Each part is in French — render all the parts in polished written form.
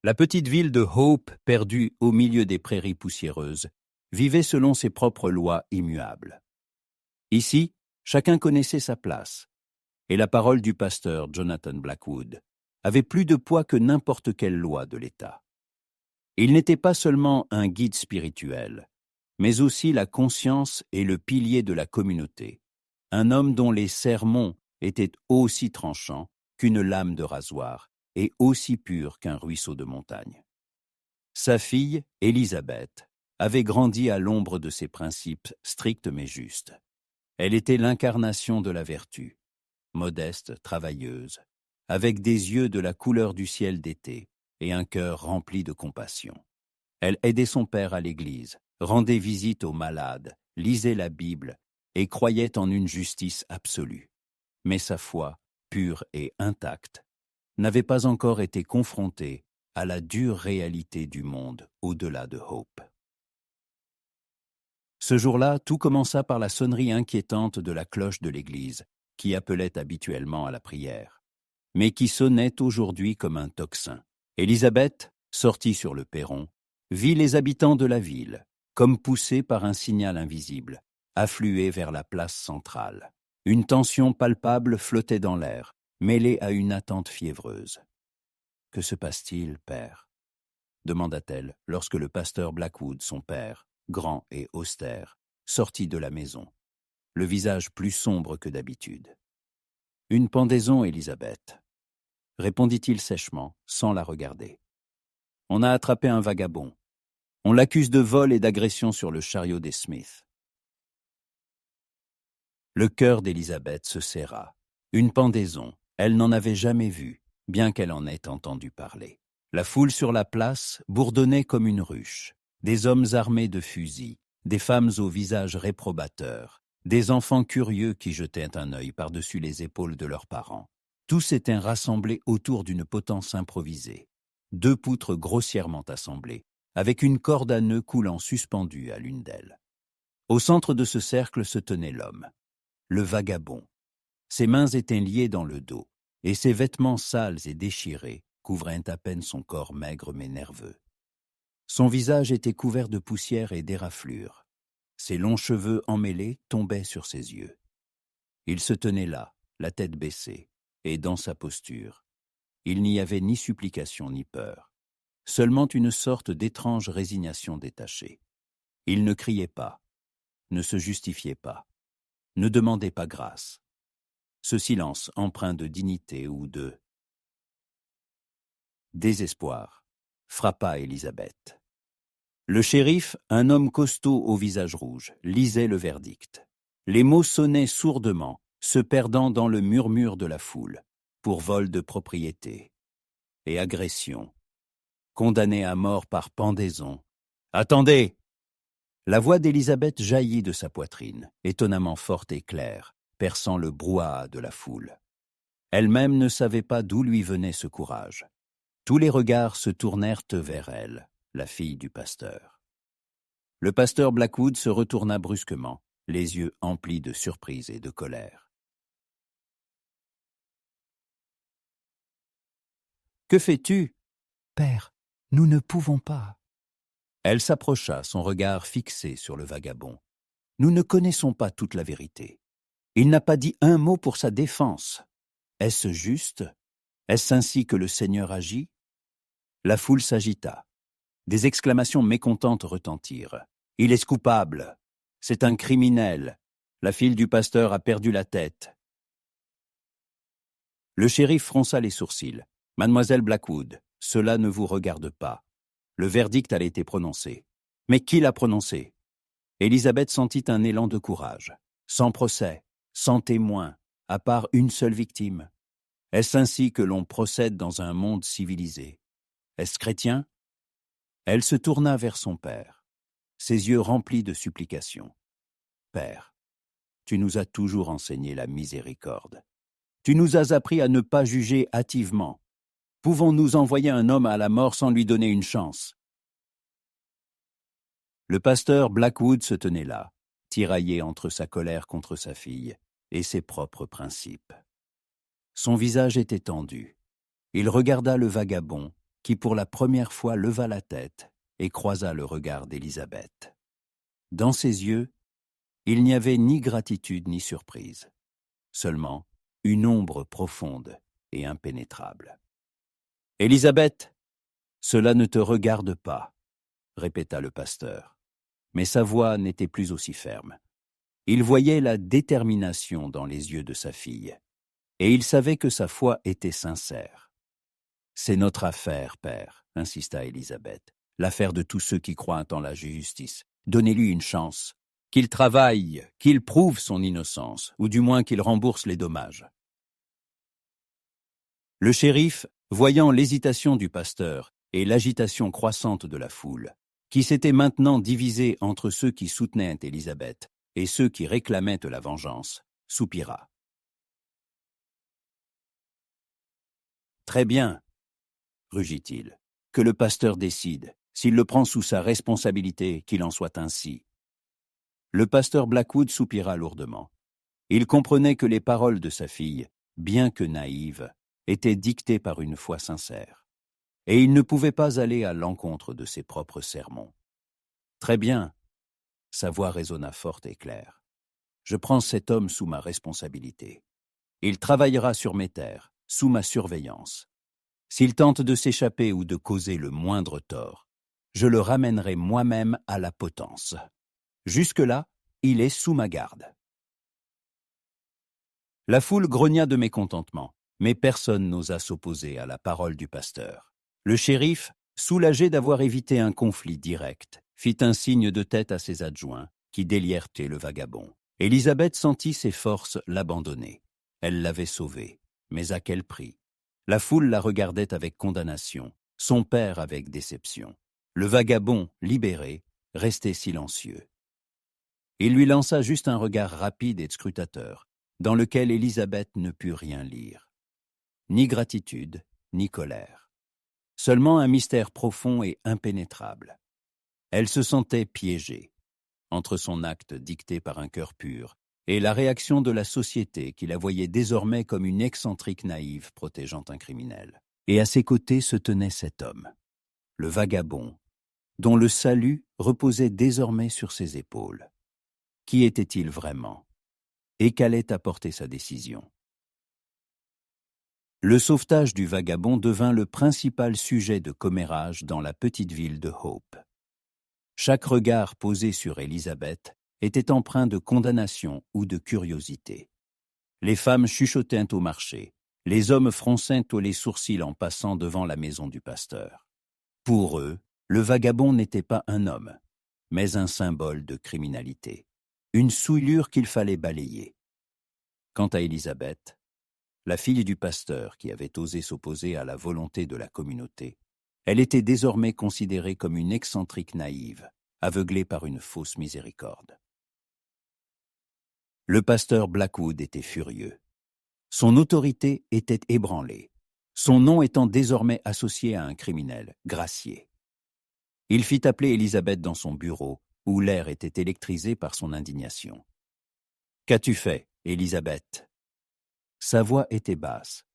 La petite ville de Hope, perdue au milieu des prairies poussiéreuses, vivait selon ses propres lois immuables. Ici, chacun connaissait sa place, et la parole du pasteur Jonathan Blackwood avait plus de poids que n'importe quelle loi de l'État. Il n'était pas seulement un guide spirituel, mais aussi la conscience et le pilier de la communauté, un homme dont les sermons étaient aussi tranchants qu'une lame de rasoir et aussi purs qu'un ruisseau de montagne. Sa fille, Élisabeth, avait grandi à l'ombre de ces principes stricts mais justes. Elle était l'incarnation de la vertu, modeste, travailleuse, avec des yeux de la couleur du ciel d'été et un cœur rempli de compassion. Elle aidait son père à l'église, rendait visite aux malades, lisait la Bible et croyait en une justice absolue. Mais sa foi, pure et intacte, n'avait pas encore été confrontée à la dure réalité du monde au-delà de Hope. Ce jour-là, tout commença par la sonnerie inquiétante de la cloche de l'église, qui appelait habituellement à la prière, mais qui sonnait aujourd'hui comme un tocsin. Élisabeth, sortie sur le perron, vit les habitants de la ville, comme poussés par un signal invisible, affluer vers la place centrale. Une tension palpable flottait dans l'air, mêlée à une attente fiévreuse. « Que se passe-t-il, père ?» demanda-t-elle lorsque le pasteur Blackwood, son père, grand et austère, sortit de la maison, le visage plus sombre que d'habitude. « Une pendaison, Élisabeth, » répondit-il sèchement, sans la regarder. « On a attrapé un vagabond. On l'accuse de vol et d'agression sur le chariot des Smith. » Le cœur d'Élisabeth se serra. Une pendaison, elle n'en avait jamais vu, bien qu'elle en ait entendu parler. La foule sur la place bourdonnait comme une ruche. Des hommes armés de fusils, des femmes au visage réprobateur, des enfants curieux qui jetaient un œil par-dessus les épaules de leurs parents. Tous s'étaient rassemblés autour d'une potence improvisée. 2 poutres grossièrement assemblées, avec une corde à nœuds coulant suspendue à l'une d'elles. Au centre de ce cercle se tenait l'homme, le vagabond. Ses mains étaient liées dans le dos, et ses vêtements sales et déchirés couvraient à peine son corps maigre mais nerveux. Son visage était couvert de poussière et d'éraflures. Ses longs cheveux emmêlés tombaient sur ses yeux. Il se tenait là, la tête baissée, et dans sa posture, il n'y avait ni supplication ni peur, seulement une sorte d'étrange résignation détachée. Il ne criait pas, ne se justifiait pas, ne demandait pas grâce. Ce silence empreint de dignité ou de désespoir frappa Élisabeth. Le shérif, un homme costaud au visage rouge, lisait le verdict. Les mots sonnaient sourdement, se perdant dans le murmure de la foule, pour vol de propriété et agression, condamné à mort par pendaison. « Attendez !» La voix d'Élisabeth jaillit de sa poitrine, étonnamment forte et claire, perçant le brouhaha de la foule. Elle-même ne savait pas d'où lui venait ce courage. Tous les regards se tournèrent vers elle, la fille du pasteur. Le pasteur Blackwood se retourna brusquement, les yeux emplis de surprise et de colère. « Que fais-tu ?»« Père, nous ne pouvons pas. » Elle s'approcha, son regard fixé sur le vagabond. « Nous ne connaissons pas toute la vérité. Il n'a pas dit un mot pour sa défense. Est-ce juste? Est-ce ainsi que le Seigneur agit ?» La foule s'agita. Des exclamations mécontentes retentirent. « Il est coupable. C'est un criminel. La fille du pasteur a perdu la tête. » Le shérif fronça les sourcils. « Mademoiselle Blackwood, cela ne vous regarde pas. Le verdict a été prononcé. » « Mais qui l'a prononcé ?» Élisabeth sentit un élan de courage. Sans procès, sans témoin, à part une seule victime. Est-ce ainsi que l'on procède dans un monde civilisé? Est-ce chrétien? Elle se tourna vers son père, ses yeux remplis de supplication. « Père, tu nous as toujours enseigné la miséricorde. Tu nous as appris à ne pas juger hâtivement. Pouvons-nous envoyer un homme à la mort sans lui donner une chance ?» Le pasteur Blackwood se tenait là, tiraillé entre sa colère contre sa fille et ses propres principes. Son visage était tendu. Il regarda le vagabond, qui pour la première fois leva la tête et croisa le regard d'Élisabeth. Dans ses yeux, il n'y avait ni gratitude ni surprise, seulement une ombre profonde et impénétrable. « Élisabeth, cela ne te regarde pas, » répéta le pasteur, mais sa voix n'était plus aussi ferme. Il voyait la détermination dans les yeux de sa fille, et il savait que sa foi était sincère. « C'est notre affaire, père, » insista Élisabeth, « l'affaire de tous ceux qui croient en la justice. Donnez-lui une chance, qu'il travaille, qu'il prouve son innocence, ou du moins qu'il rembourse les dommages. » Le shérif, voyant l'hésitation du pasteur et l'agitation croissante de la foule, qui s'était maintenant divisée entre ceux qui soutenaient Élisabeth et ceux qui réclamaient de la vengeance, soupira. « Très bien, » rugit-il, « que le pasteur décide, s'il le prend sous sa responsabilité, qu'il en soit ainsi. » Le pasteur Blackwood soupira lourdement. Il comprenait que les paroles de sa fille, bien que naïves, étaient dictées par une foi sincère, et il ne pouvait pas aller à l'encontre de ses propres sermons. « Très bien, » sa voix résonna forte et claire. « Je prends cet homme sous ma responsabilité. Il travaillera sur mes terres, sous ma surveillance. S'il tente de s'échapper ou de causer le moindre tort, je le ramènerai moi-même à la potence. Jusque-là, il est sous ma garde. » La foule grogna de mécontentement, mais personne n'osa s'opposer à la parole du pasteur. Le shérif, soulagé d'avoir évité un conflit direct, fit un signe de tête à ses adjoints, qui délièrent le vagabond. Élisabeth sentit ses forces l'abandonner. Elle l'avait sauvé, mais à quel prix? La foule la regardait avec condamnation, son père avec déception. Le vagabond, libéré, restait silencieux. Il lui lança juste un regard rapide et scrutateur, dans lequel Élisabeth ne put rien lire. Ni gratitude, ni colère. Seulement un mystère profond et impénétrable. Elle se sentait piégée, entre son acte dicté par un cœur pur et la réaction de la société qui la voyait désormais comme une excentrique naïve protégeant un criminel. Et à ses côtés se tenait cet homme, le vagabond, dont le salut reposait désormais sur ses épaules. Qui était-il vraiment? Et qu'allait apporter sa décision? Le sauvetage du vagabond devint le principal sujet de commérage dans la petite ville de Hope. Chaque regard posé sur Élisabeth était empreint de condamnation ou de curiosité. Les femmes chuchotaient au marché, les hommes fronçaient les sourcils en passant devant la maison du pasteur. Pour eux, le vagabond n'était pas un homme, mais un symbole de criminalité, une souillure qu'il fallait balayer. Quant à Élisabeth, la fille du pasteur qui avait osé s'opposer à la volonté de la communauté, elle était désormais considérée comme une excentrique naïve, aveuglée par une fausse miséricorde. Le pasteur Blackwood était furieux. Son autorité était ébranlée, son nom étant désormais associé à un criminel, Gracier. Il fit appeler Élisabeth dans son bureau, où l'air était électrisé par son indignation. « Qu'as-tu fait, Élisabeth ?» Sa voix était basse,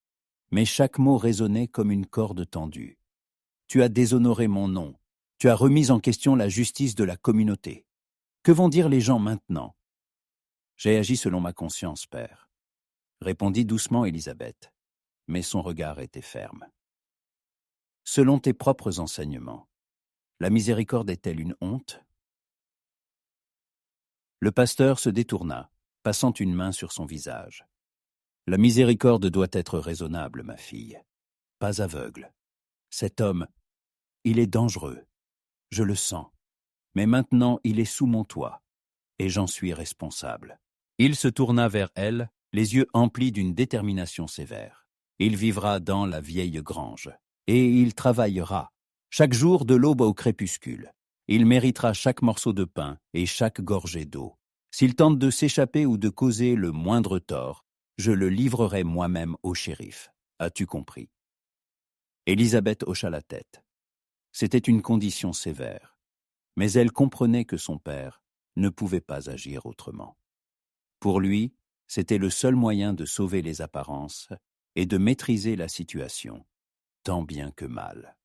mais chaque mot résonnait comme une corde tendue. « Tu as déshonoré mon nom, tu as remis en question la justice de la communauté. Que vont dire les gens maintenant ?»« J'ai agi selon ma conscience, père, » répondit doucement Élisabeth, mais son regard était ferme. « Selon tes propres enseignements, la miséricorde est-elle une honte ?» Le pasteur se détourna, passant une main sur son visage. « La miséricorde doit être raisonnable, ma fille, pas aveugle. Cet homme, il est dangereux, je le sens, mais maintenant il est sous mon toit, et j'en suis responsable. » Il se tourna vers elle, les yeux emplis d'une détermination sévère. Il vivra dans la vieille grange, et il travaillera, chaque jour de l'aube au crépuscule. Il méritera chaque morceau de pain et chaque gorgée d'eau. S'il tente de s'échapper ou de causer le moindre tort, je le livrerai moi-même au shérif. As-tu compris? Élisabeth hocha la tête. C'était une condition sévère, mais elle comprenait que son père ne pouvait pas agir autrement. Pour lui, c'était le seul moyen de sauver les apparences et de maîtriser la situation, tant bien que mal.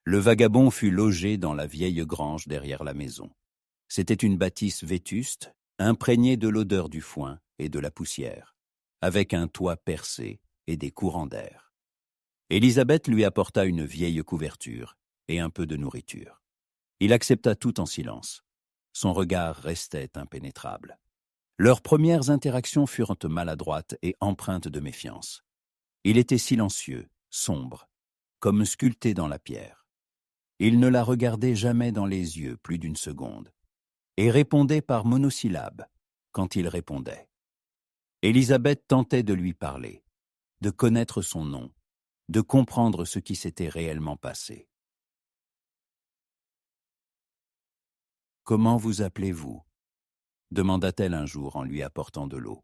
Le vagabond fut logé dans la vieille grange derrière la maison. C'était une bâtisse vétuste, imprégnée de l'odeur du foin et de la poussière, avec un toit percé et des courants d'air. Élisabeth lui apporta une vieille couverture et un peu de nourriture. Il accepta tout en silence. Son regard restait impénétrable. Leurs premières interactions furent maladroites et empreintes de méfiance. Il était silencieux, sombre, comme sculpté dans la pierre. Il ne la regardait jamais dans les yeux plus d'une seconde, et répondait par monosyllabes quand il répondait. Élisabeth tentait de lui parler, de connaître son nom, de comprendre ce qui s'était réellement passé. « Comment vous appelez-vous » demanda-t-elle un jour en lui apportant de l'eau.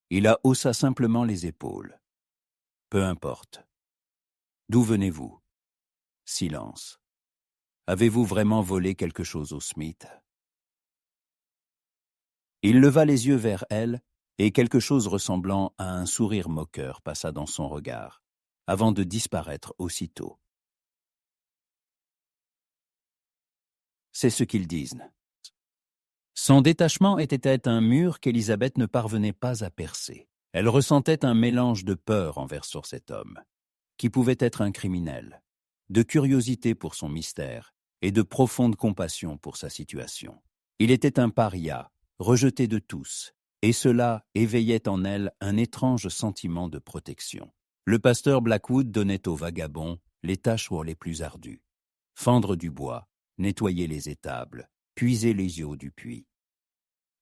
Il haussa simplement les épaules. « Peu importe. »« D'où venez-vous » Silence. « Avez-vous vraiment volé quelque chose au Smith » Il leva les yeux vers elle, et quelque chose ressemblant à un sourire moqueur passa dans son regard, avant de disparaître aussitôt. C'est ce qu'ils disent. Son détachement était un mur qu'Élisabeth ne parvenait pas à percer. Elle ressentait un mélange de peur envers sur cet homme, qui pouvait être un criminel, de curiosité pour son mystère et de profonde compassion pour sa situation. Il était un paria, rejeté de tous, et cela éveillait en elle un étrange sentiment de protection. Le pasteur Blackwood donnait aux vagabonds les tâches les plus ardues. Fendre du bois, nettoyer les étables, puiser les eaux du puits.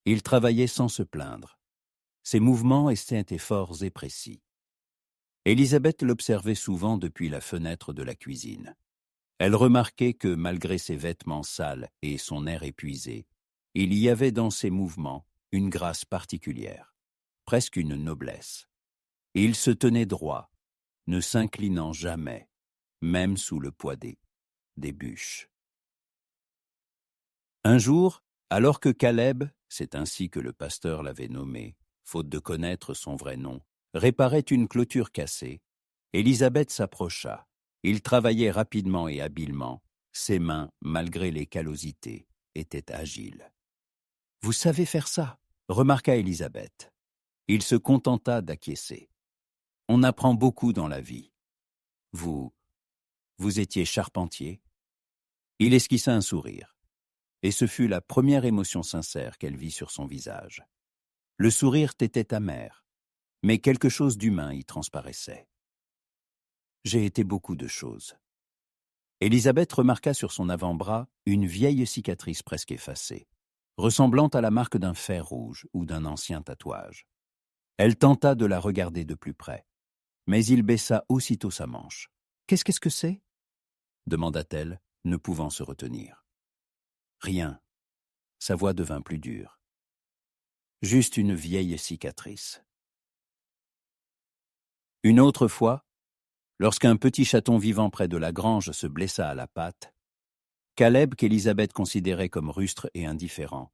Il travaillait sans se plaindre. Ses mouvements étaient forts et précis. Élisabeth l'observait souvent depuis la fenêtre de la cuisine. Elle remarquait que, malgré ses vêtements sales et son air épuisé, il y avait dans ses mouvements une grâce particulière, presque une noblesse. Il se tenait droit, ne s'inclinant jamais, même sous le poids des bûches. Un jour, alors que Caleb, c'est ainsi que le pasteur l'avait nommé, faute de connaître son vrai nom, réparait une clôture cassée, Élisabeth s'approcha. Il travaillait rapidement et habilement. Ses mains, malgré les callosités, étaient agiles. « Vous savez faire ça » remarqua Élisabeth. Il se contenta d'acquiescer. « On apprend beaucoup dans la vie. Vous étiez charpentier ?» Il esquissa un sourire. Et ce fut la première émotion sincère qu'elle vit sur son visage. Le sourire était amer, mais quelque chose d'humain y transparaissait. « J'ai été beaucoup de choses. » Élisabeth remarqua sur son avant-bras une vieille cicatrice presque effacée, ressemblant à la marque d'un fer rouge ou d'un ancien tatouage. Elle tenta de la regarder de plus près, mais il baissa aussitôt sa manche. « Qu'est-ce que c'est » demanda-t-elle, ne pouvant se retenir. « Rien. » Sa voix devint plus dure. « Juste une vieille cicatrice. » Une autre fois, lorsqu'un petit chaton vivant près de la grange se blessa à la patte, Caleb, qu'Élisabeth considérait comme rustre et indifférent,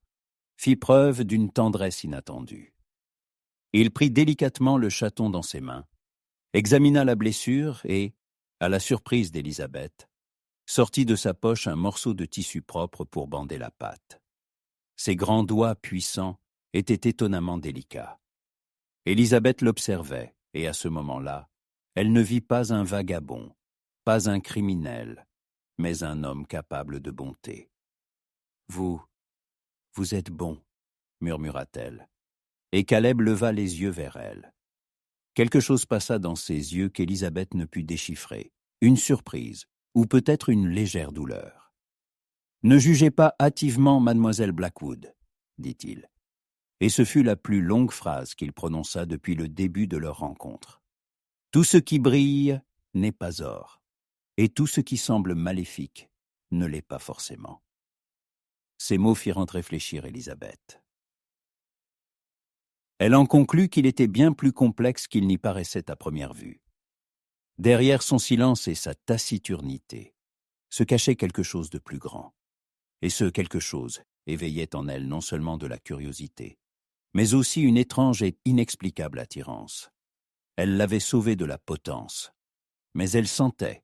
fit preuve d'une tendresse inattendue. Il prit délicatement le chaton dans ses mains, examina la blessure et, à la surprise d'Élisabeth, sortit de sa poche un morceau de tissu propre pour bander la patte. Ses grands doigts puissants étaient étonnamment délicats. Élisabeth l'observait, et à ce moment-là, elle ne vit pas un vagabond, pas un criminel, mais un homme capable de bonté. « Vous êtes bon, » murmura-t-elle, et Caleb leva les yeux vers elle. Quelque chose passa dans ses yeux qu'Élisabeth ne put déchiffrer, une surprise, ou peut-être une légère douleur. « Ne jugez pas hâtivement mademoiselle Blackwood, » dit-il, et ce fut la plus longue phrase qu'il prononça depuis le début de leur rencontre. « Tout ce qui brille n'est pas or, et tout ce qui semble maléfique ne l'est pas forcément. » Ces mots firent réfléchir Élisabeth. Elle en conclut qu'il était bien plus complexe qu'il n'y paraissait à première vue. Derrière son silence et sa taciturnité se cachait quelque chose de plus grand. Et ce quelque chose éveillait en elle non seulement de la curiosité, mais aussi une étrange et inexplicable attirance. Elle l'avait sauvée de la potence, mais elle sentait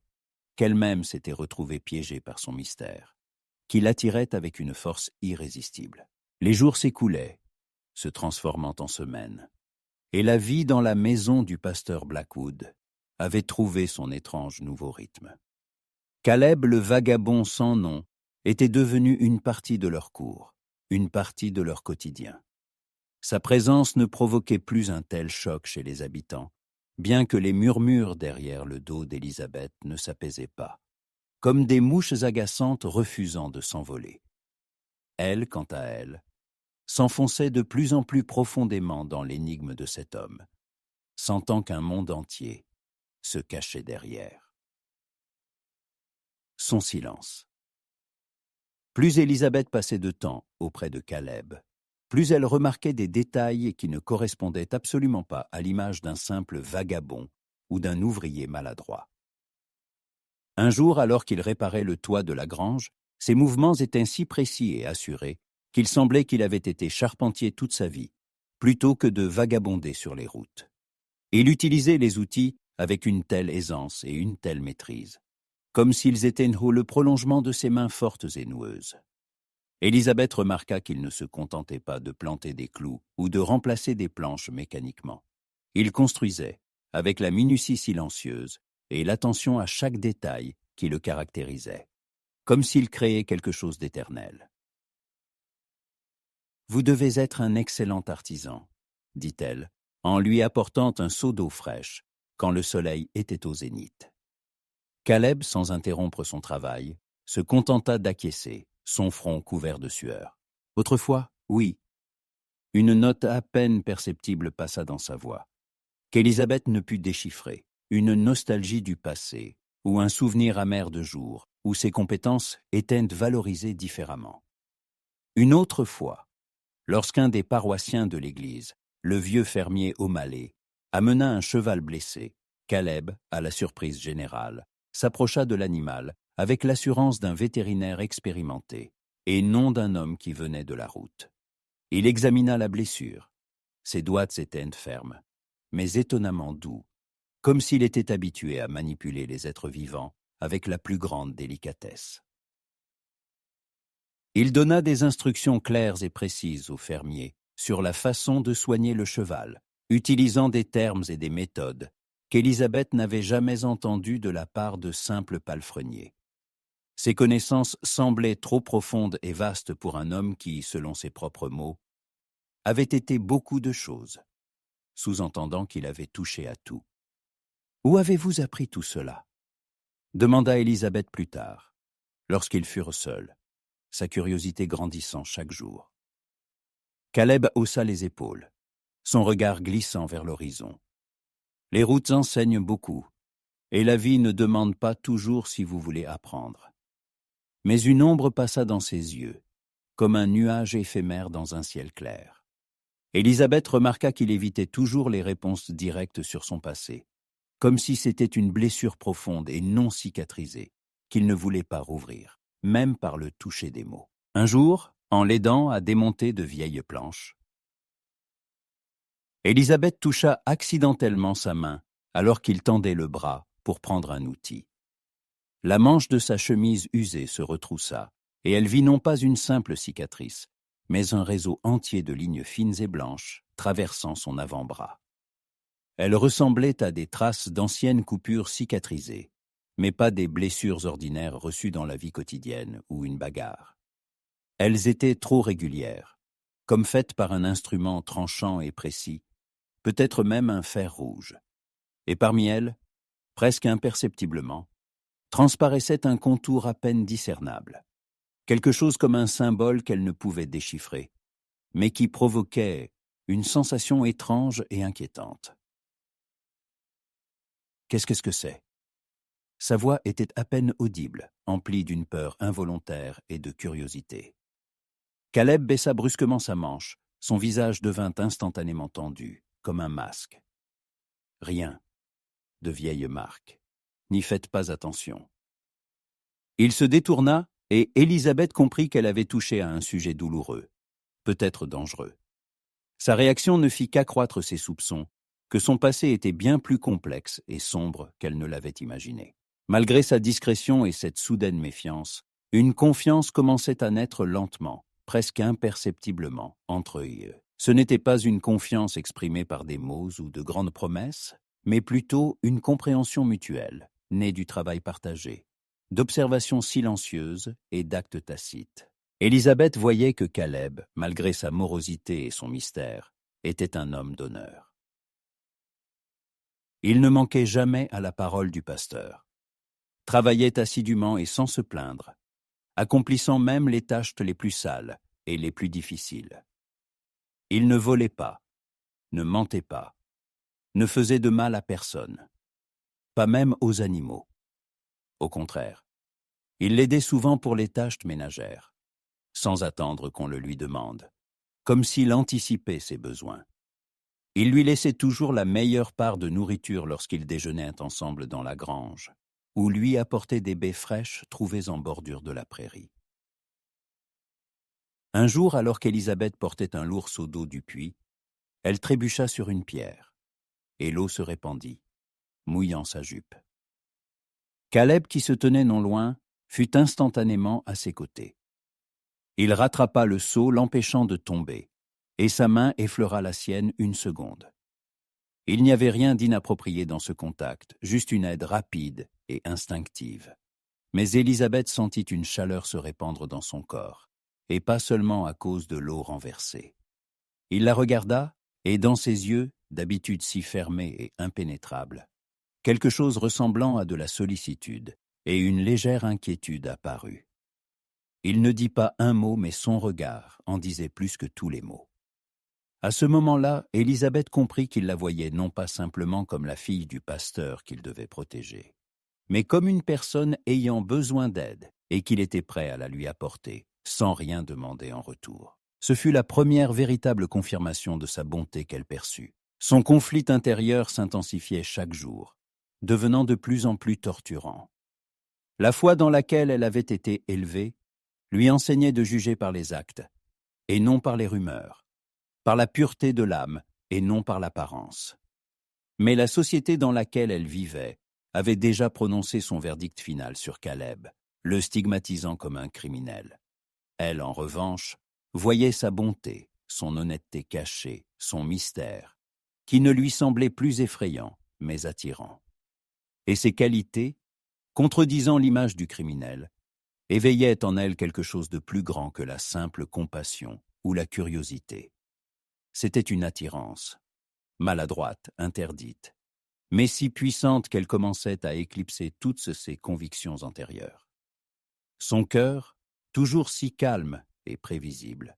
qu'elle-même s'était retrouvée piégée par son mystère, qui l'attirait avec une force irrésistible. Les jours s'écoulaient, se transformant en semaines, et la vie dans la maison du pasteur Blackwood avait trouvé son étrange nouveau rythme. Caleb, le vagabond sans nom, était devenu une partie de leur cours, une partie de leur quotidien. Sa présence ne provoquait plus un tel choc chez les habitants, bien que les murmures derrière le dos d'Élisabeth ne s'apaisaient pas, comme des mouches agaçantes refusant de s'envoler. Elle, quant à elle, s'enfonçait de plus en plus profondément dans l'énigme de cet homme, sentant qu'un monde entier se cachait derrière. Son silence. Plus Élisabeth passait de temps auprès de Caleb, plus elle remarquait des détails qui ne correspondaient absolument pas à l'image d'un simple vagabond ou d'un ouvrier maladroit. Un jour, alors qu'il réparait le toit de la grange, ses mouvements étaient si précis et assurés qu'il semblait qu'il avait été charpentier toute sa vie, plutôt que de vagabonder sur les routes. Il utilisait les outils avec une telle aisance et une telle maîtrise, comme s'ils étaient le prolongement de ses mains fortes et noueuses. Élisabeth remarqua qu'il ne se contentait pas de planter des clous ou de remplacer des planches mécaniquement. Il construisait, avec la minutie silencieuse et l'attention à chaque détail qui le caractérisait, comme s'il créait quelque chose d'éternel. « Vous devez être un excellent artisan, » dit-elle, en lui apportant un seau d'eau fraîche, quand le soleil était au zénith. Caleb, sans interrompre son travail, se contenta d'acquiescer, son front couvert de sueur. Autrefois, oui. Une note à peine perceptible passa dans sa voix, qu'Élisabeth ne put déchiffrer, une nostalgie du passé, ou un souvenir amer de jours, où ses compétences étaient valorisées différemment. Une autre fois, lorsqu'un des paroissiens de l'église, le vieux fermier O'Malley, amena un cheval blessé, Caleb, à la surprise générale, s'approcha de l'animal avec l'assurance d'un vétérinaire expérimenté, et non d'un homme qui venait de la route. Il examina la blessure. Ses doigts étaient fermes, mais étonnamment doux, comme s'il était habitué à manipuler les êtres vivants avec la plus grande délicatesse. Il donna des instructions claires et précises au fermier sur la façon de soigner le cheval, utilisant des termes et des méthodes qu'Élisabeth n'avait jamais entendues de la part de simples palefreniers. Ses connaissances semblaient trop profondes et vastes pour un homme qui, selon ses propres mots, avait été beaucoup de choses, sous-entendant qu'il avait touché à tout. « Où avez-vous appris tout cela ?» demanda Élisabeth plus tard, lorsqu'ils furent seuls, sa curiosité grandissant chaque jour. Caleb haussa les épaules, son regard glissant vers l'horizon. « Les routes enseignent beaucoup, et la vie ne demande pas toujours si vous voulez apprendre. » Mais une ombre passa dans ses yeux, comme un nuage éphémère dans un ciel clair. Élisabeth remarqua qu'il évitait toujours les réponses directes sur son passé, comme si c'était une blessure profonde et non cicatrisée, qu'il ne voulait pas rouvrir, même par le toucher des mots. Un jour, en l'aidant à démonter de vieilles planches, Élisabeth toucha accidentellement sa main alors qu'il tendait le bras pour prendre un outil. La manche de sa chemise usée se retroussa, et elle vit non pas une simple cicatrice, mais un réseau entier de lignes fines et blanches traversant son avant-bras. Elles ressemblaient à des traces d'anciennes coupures cicatrisées, mais pas des blessures ordinaires reçues dans la vie quotidienne ou une bagarre. Elles étaient trop régulières, comme faites par un instrument tranchant et précis, peut-être même un fer rouge. Et parmi elles, presque imperceptiblement, transparaissait un contour à peine discernable, quelque chose comme un symbole qu'elle ne pouvait déchiffrer, mais qui provoquait une sensation étrange et inquiétante. Qu'est-ce que c'est ? Sa voix était à peine audible, emplie d'une peur involontaire et de curiosité. Caleb baissa brusquement sa manche, son visage devint instantanément tendu, comme un masque. Rien, de vieille marque. N'y faites pas attention. Il se détourna et Élisabeth comprit qu'elle avait touché à un sujet douloureux, peut-être dangereux. Sa réaction ne fit qu'accroître ses soupçons, que son passé était bien plus complexe et sombre qu'elle ne l'avait imaginé. Malgré sa discrétion et cette soudaine méfiance, une confiance commençait à naître lentement, presque imperceptiblement, entre eux. Ce n'était pas une confiance exprimée par des mots ou de grandes promesses, mais plutôt une compréhension mutuelle, née du travail partagé, d'observations silencieuses et d'actes tacites. Élisabeth voyait que Caleb, malgré sa morosité et son mystère, était un homme d'honneur. Il ne manquait jamais à la parole du pasteur, travaillait assidûment et sans se plaindre, accomplissant même les tâches les plus sales et les plus difficiles. Il ne volait pas, ne mentait pas, ne faisait de mal à personne, pas même aux animaux. Au contraire, il l'aidait souvent pour les tâches ménagères, sans attendre qu'on le lui demande, comme s'il anticipait ses besoins. Il lui laissait toujours la meilleure part de nourriture lorsqu'ils déjeunaient ensemble dans la grange, ou lui apportait des baies fraîches trouvées en bordure de la prairie. Un jour, alors qu'Élisabeth portait un lourd seau d'eau du puits, elle trébucha sur une pierre, et l'eau se répandit, mouillant sa jupe. Caleb, qui se tenait non loin, fut instantanément à ses côtés. Il rattrapa le seau, l'empêchant de tomber, et sa main effleura la sienne une seconde. Il n'y avait rien d'inapproprié dans ce contact, juste une aide rapide et instinctive. Mais Élisabeth sentit une chaleur se répandre dans son corps, et pas seulement à cause de l'eau renversée. Il la regarda, et dans ses yeux, d'habitude si fermés et impénétrables, quelque chose ressemblant à de la sollicitude et une légère inquiétude apparut. Il ne dit pas un mot, mais son regard en disait plus que tous les mots. À ce moment-là, Élisabeth comprit qu'il la voyait non pas simplement comme la fille du pasteur qu'il devait protéger, mais comme une personne ayant besoin d'aide et qu'il était prêt à la lui apporter, sans rien demander en retour. Ce fut la première véritable confirmation de sa bonté qu'elle perçut. Son conflit intérieur s'intensifiait chaque jour, devenant de plus en plus torturant. La foi dans laquelle elle avait été élevée lui enseignait de juger par les actes, et non par les rumeurs, par la pureté de l'âme, et non par l'apparence. Mais la société dans laquelle elle vivait avait déjà prononcé son verdict final sur Caleb, le stigmatisant comme un criminel. Elle, en revanche, voyait sa bonté, son honnêteté cachée, son mystère, qui ne lui semblait plus effrayant, mais attirant. Et ces qualités, contredisant l'image du criminel, éveillaient en elle quelque chose de plus grand que la simple compassion ou la curiosité. C'était une attirance, maladroite, interdite, mais si puissante qu'elle commençait à éclipser toutes ses convictions antérieures. Son cœur, toujours si calme et prévisible,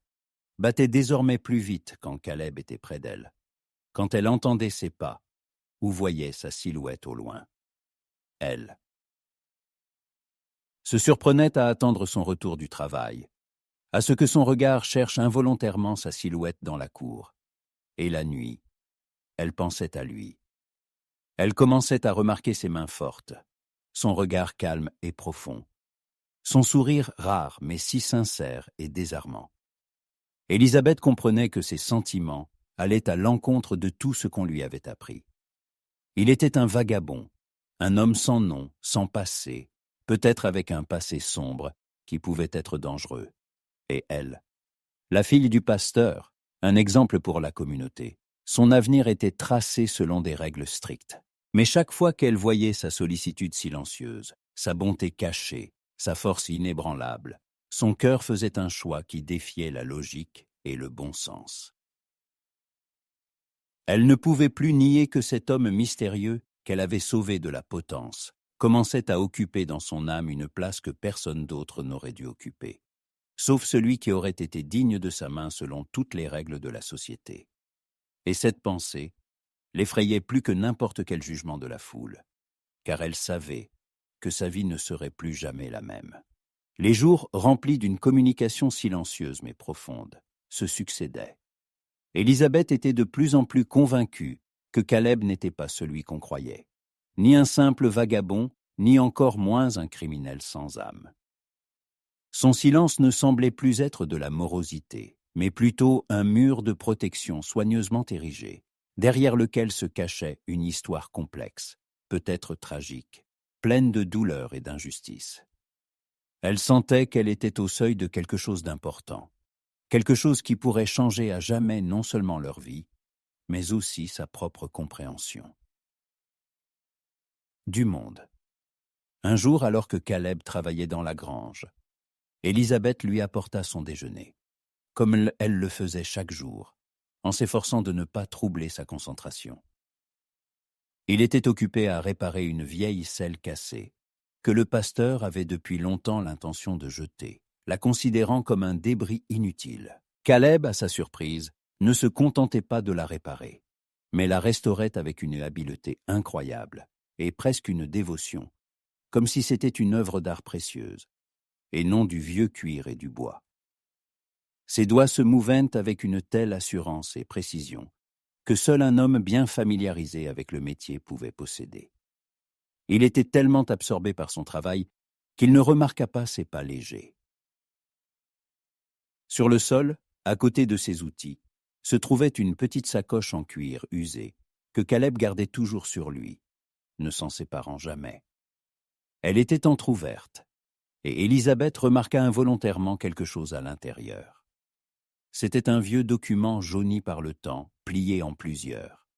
battait désormais plus vite quand Caleb était près d'elle, quand elle entendait ses pas ou voyait sa silhouette au loin. Elle se surprenait à attendre son retour du travail, à ce que son regard cherche involontairement sa silhouette dans la cour. Et la nuit, elle pensait à lui. Elle commençait à remarquer ses mains fortes, son regard calme et profond, son sourire rare mais si sincère et désarmant. Élisabeth comprenait que ses sentiments allaient à l'encontre de tout ce qu'on lui avait appris. Il était un vagabond, un homme sans nom, sans passé, peut-être avec un passé sombre qui pouvait être dangereux. Et elle, la fille du pasteur, un exemple pour la communauté. Son avenir était tracé selon des règles strictes. Mais chaque fois qu'elle voyait sa sollicitude silencieuse, sa bonté cachée, sa force inébranlable, son cœur faisait un choix qui défiait la logique et le bon sens. Elle ne pouvait plus nier que cet homme mystérieux qu'elle avait sauvé de la potence commençait à occuper dans son âme une place que personne d'autre n'aurait dû occuper, sauf celui qui aurait été digne de sa main selon toutes les règles de la société. Et cette pensée l'effrayait plus que n'importe quel jugement de la foule, car elle savait que sa vie ne serait plus jamais la même. Les jours, remplis d'une communication silencieuse mais profonde, se succédaient. Élisabeth était de plus en plus convaincue que Caleb n'était pas celui qu'on croyait, ni un simple vagabond, ni encore moins un criminel sans âme. Son silence ne semblait plus être de la morosité, mais plutôt un mur de protection soigneusement érigé, derrière lequel se cachait une histoire complexe, peut-être tragique, pleine de douleur et d'injustice. Elle sentait qu'elle était au seuil de quelque chose d'important, quelque chose qui pourrait changer à jamais non seulement leur vie, mais aussi sa propre compréhension. Du monde. Un jour, alors que Caleb travaillait dans la grange, Élisabeth lui apporta son déjeuner, comme elle le faisait chaque jour, en s'efforçant de ne pas troubler sa concentration. Il était occupé à réparer une vieille selle cassée, que le pasteur avait depuis longtemps l'intention de jeter, la considérant comme un débris inutile. Caleb, à sa surprise, ne se contentait pas de la réparer, mais la restaurait avec une habileté incroyable et presque une dévotion, comme si c'était une œuvre d'art précieuse, et non du vieux cuir et du bois. Ses doigts se mouvaient avec une telle assurance et précision que seul un homme bien familiarisé avec le métier pouvait posséder. Il était tellement absorbé par son travail qu'il ne remarqua pas ses pas légers. Sur le sol, à côté de ses outils, se trouvait une petite sacoche en cuir usée que Caleb gardait toujours sur lui, ne s'en séparant jamais. Elle était entr'ouverte, et Élisabeth remarqua involontairement quelque chose à l'intérieur. C'était un vieux document jauni par le temps, plié en plusieurs.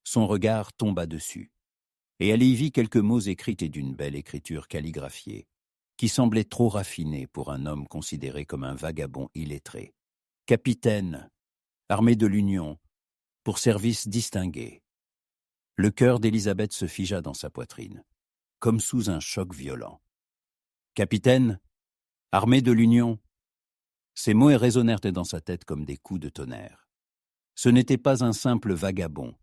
Son regard tomba dessus, et elle y vit quelques mots écrits et d'une belle écriture calligraphiée, qui semblait trop raffinée pour un homme considéré comme un vagabond illettré. Capitaine, armée de l'Union, pour service distingué. Le cœur d'Élisabeth se figea dans sa poitrine, comme sous un choc violent. Capitaine, armée de l'Union. Ces mots résonnèrent dans sa tête comme des coups de tonnerre. Ce n'était pas un simple vagabond,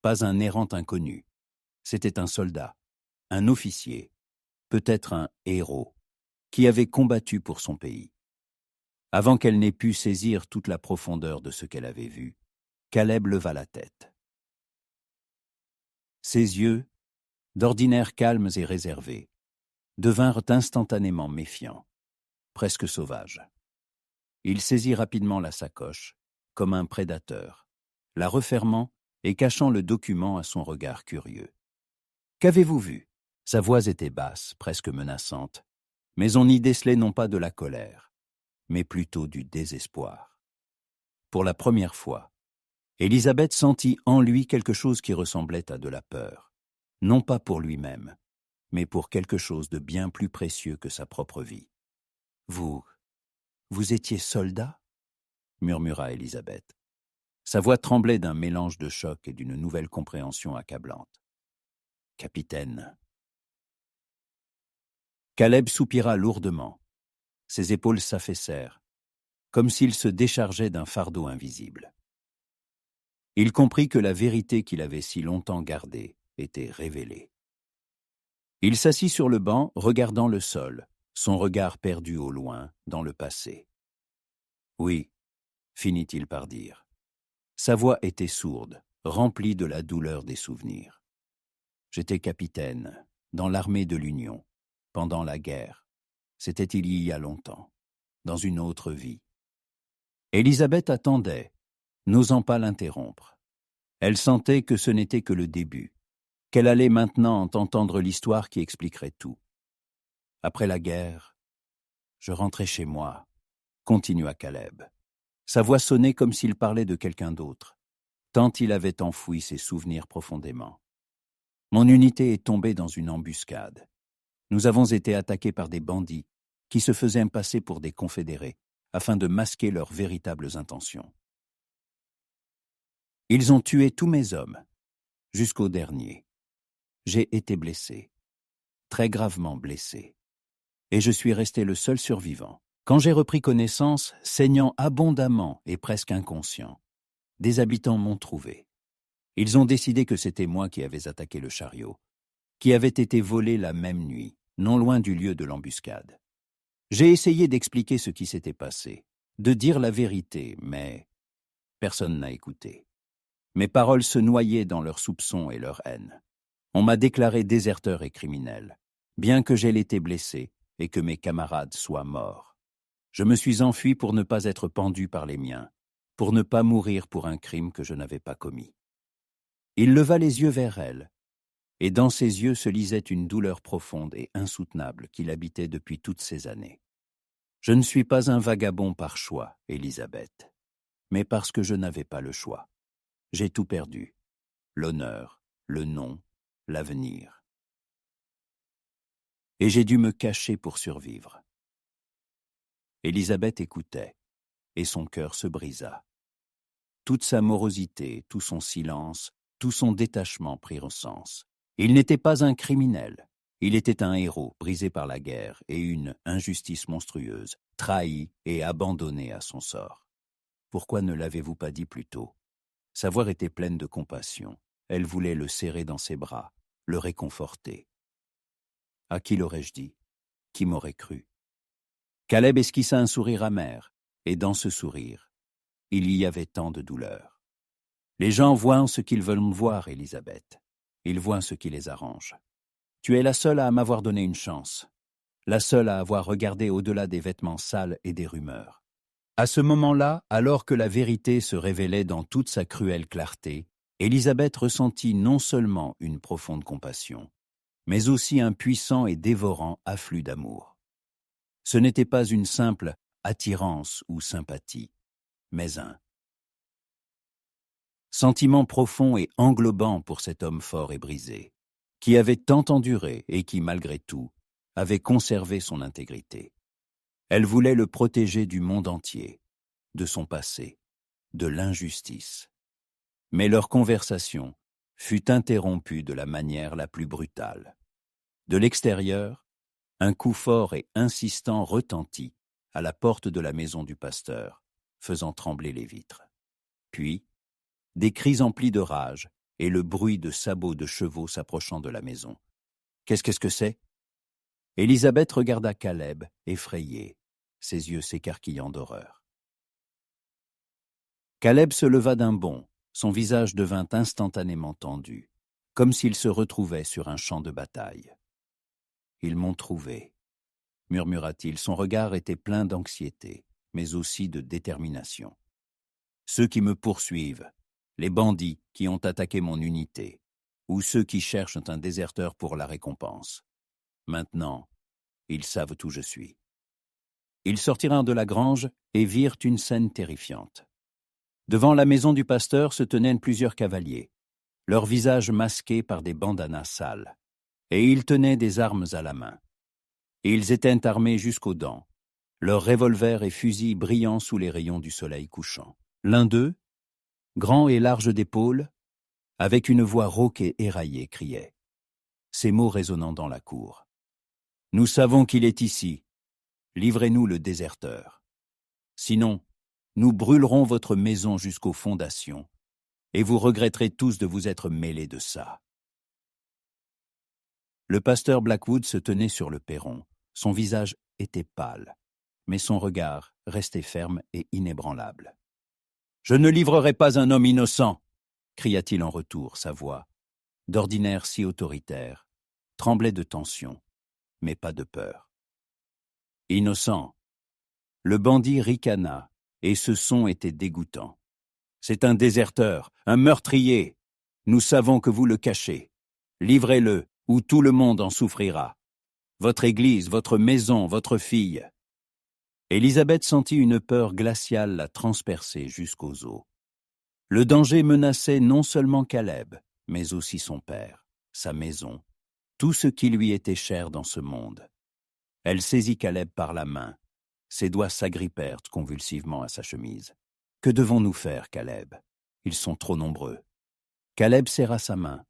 pas un errant inconnu. C'était un soldat, un officier, peut-être un héros, qui avait combattu pour son pays. Avant qu'elle n'ait pu saisir toute la profondeur de ce qu'elle avait vu, Caleb leva la tête. Ses yeux, d'ordinaire calmes et réservés, devinrent instantanément méfiants, presque sauvages. Il saisit rapidement la sacoche, comme un prédateur, la refermant et cachant le document à son regard curieux. « Qu'avez-vous vu » Sa voix était basse, presque menaçante, mais on y décelait non pas de la colère, mais plutôt du désespoir. Pour la première fois, Élisabeth sentit en lui quelque chose qui ressemblait à de la peur, non pas pour lui-même, mais pour quelque chose de bien plus précieux que sa propre vie. « Vous étiez soldat » murmura Élisabeth. Sa voix tremblait d'un mélange de choc et d'une nouvelle compréhension accablante. « Capitaine. » Caleb soupira lourdement. Ses épaules s'affaissèrent, comme s'il se déchargeait d'un fardeau invisible. Il comprit que la vérité qu'il avait si longtemps gardée était révélée. Il s'assit sur le banc, regardant le sol, son regard perdu au loin, dans le passé. « Oui, » finit-il par dire. Sa voix était sourde, remplie de la douleur des souvenirs. « J'étais capitaine, dans l'armée de l'Union, pendant la guerre. C'était il y a longtemps, dans une autre vie. » Élisabeth attendait, n'osant pas l'interrompre. Elle sentait que ce n'était que le début, qu'elle allait maintenant entendre l'histoire qui expliquerait tout. Après la guerre, je rentrais chez moi, continua Caleb. Sa voix sonnait comme s'il parlait de quelqu'un d'autre, tant il avait enfoui ses souvenirs profondément. Mon unité est tombée dans une embuscade. Nous avons été attaqués par des bandits qui se faisaient passer pour des confédérés afin de masquer leurs véritables intentions. Ils ont tué tous mes hommes, jusqu'au dernier. J'ai été blessé, très gravement blessé, et je suis resté le seul survivant. Quand j'ai repris connaissance, saignant abondamment et presque inconscient, des habitants m'ont trouvé. Ils ont décidé que c'était moi qui avais attaqué le chariot, qui avait été volé la même nuit, non loin du lieu de l'embuscade. J'ai essayé d'expliquer ce qui s'était passé, de dire la vérité, mais personne n'a écouté. Mes paroles se noyaient dans leurs soupçons et leur haine. On m'a déclaré déserteur et criminel, bien que j'aie été blessé et que mes camarades soient morts. Je me suis enfui pour ne pas être pendu par les miens, pour ne pas mourir pour un crime que je n'avais pas commis. Il leva les yeux vers elle, et dans ses yeux se lisait une douleur profonde et insoutenable qui l'habitait depuis toutes ces années. « Je ne suis pas un vagabond par choix, Élisabeth, mais parce que je n'avais pas le choix. J'ai tout perdu, l'honneur, le nom, l'avenir. Et j'ai dû me cacher pour survivre. » Élisabeth écoutait, et son cœur se brisa. Toute sa morosité, tout son silence, tout son détachement prirent sens. Il n'était pas un criminel, il était un héros brisé par la guerre et une injustice monstrueuse, trahi et abandonné à son sort. Pourquoi ne l'avez-vous pas dit plus tôt? Sa voix était pleine de compassion. Elle voulait le serrer dans ses bras, le réconforter. À qui l'aurais-je dit? Qui m'aurait cru? Caleb esquissa un sourire amer, et dans ce sourire, il y avait tant de douleur. Les gens voient ce qu'ils veulent voir, Élisabeth. Ils voient ce qui les arrange. Tu es la seule à m'avoir donné une chance, la seule à avoir regardé au-delà des vêtements sales et des rumeurs. À ce moment-là, alors que la vérité se révélait dans toute sa cruelle clarté, Élisabeth ressentit non seulement une profonde compassion, mais aussi un puissant et dévorant afflux d'amour. Ce n'était pas une simple attirance ou sympathie, mais un sentiment profond et englobant pour cet homme fort et brisé, qui avait tant enduré et qui, malgré tout, avait conservé son intégrité. Elle voulait le protéger du monde entier, de son passé, de l'injustice. Mais leur conversation fut interrompue de la manière la plus brutale. De l'extérieur, un coup fort et insistant retentit à la porte de la maison du pasteur, faisant trembler les vitres. Puis, des cris emplis de rage et le bruit de sabots de chevaux s'approchant de la maison. « Qu'est-ce que c'est » Élisabeth regarda Caleb, effrayé, ses yeux s'écarquillant d'horreur. Caleb se leva d'un bond, son visage devint instantanément tendu, comme s'il se retrouvait sur un champ de bataille. « Ils m'ont trouvé », murmura-t-il, son regard était plein d'anxiété, mais aussi de détermination. « Ceux qui me poursuivent, les bandits qui ont attaqué mon unité, ou ceux qui cherchent un déserteur pour la récompense. Maintenant, ils savent où je suis. » Ils sortirent de la grange et virent une scène terrifiante. Devant la maison du pasteur se tenaient plusieurs cavaliers, leurs visages masqués par des bandanas sales, et ils tenaient des armes à la main. Ils étaient armés jusqu'aux dents, leurs revolvers et fusils brillant sous les rayons du soleil couchant. L'un d'eux, grand et large d'épaules, avec une voix rauque et éraillée, criait, ces mots résonnant dans la cour. « Nous savons qu'il est ici. Livrez-nous le déserteur. Sinon, nous brûlerons votre maison jusqu'aux fondations, et vous regretterez tous de vous être mêlés de ça. » Le pasteur Blackwood se tenait sur le perron. Son visage était pâle, mais son regard restait ferme et inébranlable. « Je ne livrerai pas un homme innocent !» cria-t-il en retour, sa voix, d'ordinaire si autoritaire, tremblait de tension, mais pas de peur. « Innocent !» Le bandit ricana, et ce son était dégoûtant. « C'est un déserteur, un meurtrier. Nous savons que vous le cachez. Livrez-le, ou tout le monde en souffrira. Votre église, votre maison, votre fille. » Élisabeth sentit une peur glaciale la transpercer jusqu'aux os. Le danger menaçait non seulement Caleb, mais aussi son père, sa maison, tout ce qui lui était cher dans ce monde. Elle saisit Caleb par la main. Ses doigts s'agrippèrent convulsivement à sa chemise. « Que devons-nous faire, Caleb? Ils sont trop nombreux. » Caleb serra sa main.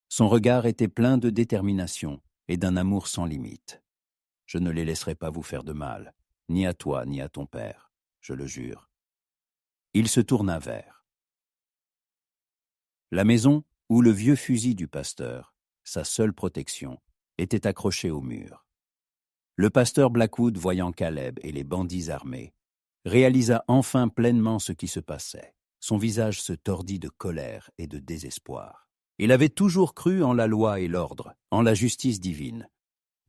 Son regard était plein de détermination et d'un amour sans limite. « Je ne les laisserai pas vous faire de mal, ni à toi, ni à ton père, je le jure. » Il se tourna vers la maison où le vieux fusil du pasteur, sa seule protection, était accroché au mur. Le pasteur Blackwood, voyant Caleb et les bandits armés, réalisa enfin pleinement ce qui se passait. Son visage se tordit de colère et de désespoir. Il avait toujours cru en la loi et l'ordre, en la justice divine.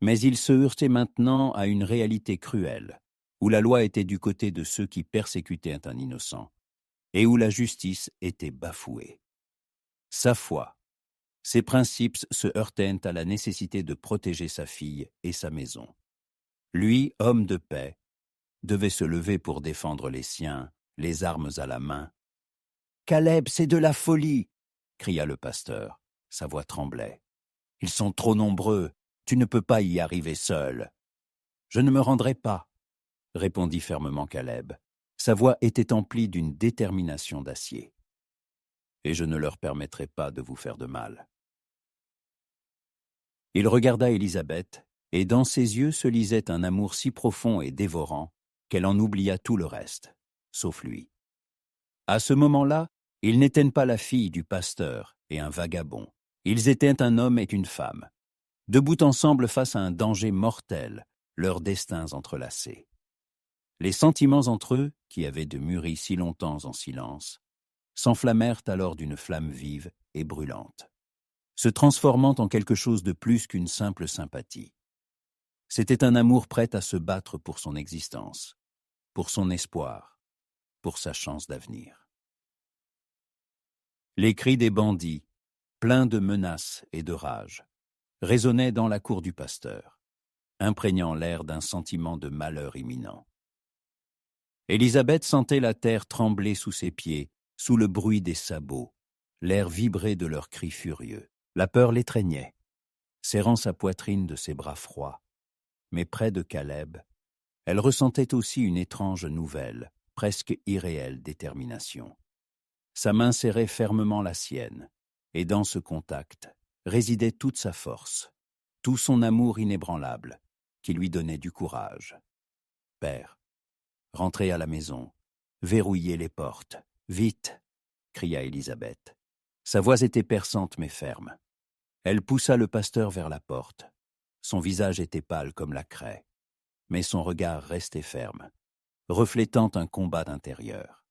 Mais il se heurtait maintenant à une réalité cruelle, où la loi était du côté de ceux qui persécutaient un innocent, et où la justice était bafouée. Sa foi, Ses principes se heurtaient à la nécessité de protéger sa fille et sa maison. Lui, homme de paix, devait se lever pour défendre les siens, les armes à la main. « Caleb, c'est de la folie !» cria le pasteur. Sa voix tremblait. « Ils sont trop nombreux, tu ne peux pas y arriver seul. »« Je ne me rendrai pas, » répondit fermement Caleb. Sa voix était emplie d'une détermination d'acier. « Et je ne leur permettrai pas de vous faire de mal. » Il regarda Élisabeth, et dans ses yeux se lisait un amour si profond et dévorant qu'elle en oublia tout le reste, sauf lui. À ce moment-là, ils n'étaient pas la fille du pasteur et un vagabond. Ils étaient un homme et une femme, debout ensemble face à un danger mortel, leurs destins entrelacés. Les sentiments entre eux, qui avaient mûri si longtemps en silence, s'enflammèrent alors d'une flamme vive et brûlante, se transformant en quelque chose de plus qu'une simple sympathie. C'était un amour prêt à se battre pour son existence, pour son espoir, pour sa chance d'avenir. Les cris des bandits, pleins de menaces et de rage, résonnaient dans la cour du pasteur, imprégnant l'air d'un sentiment de malheur imminent. Élisabeth sentait la terre trembler sous ses pieds, sous le bruit des sabots, l'air vibrer de leurs cris furieux. La peur l'étreignait, serrant sa poitrine de ses bras froids. Mais près de Caleb, elle ressentait aussi une étrange nouvelle, presque irréelle détermination. Sa main serrait fermement la sienne, et dans ce contact résidait toute sa force, tout son amour inébranlable, qui lui donnait du courage. « Père, rentrez à la maison, verrouillez les portes, vite !» cria Élisabeth. Sa voix était perçante mais ferme. Elle poussa le pasteur vers la porte. Son visage était pâle comme la craie, mais son regard restait ferme, reflétant un combat intérieur.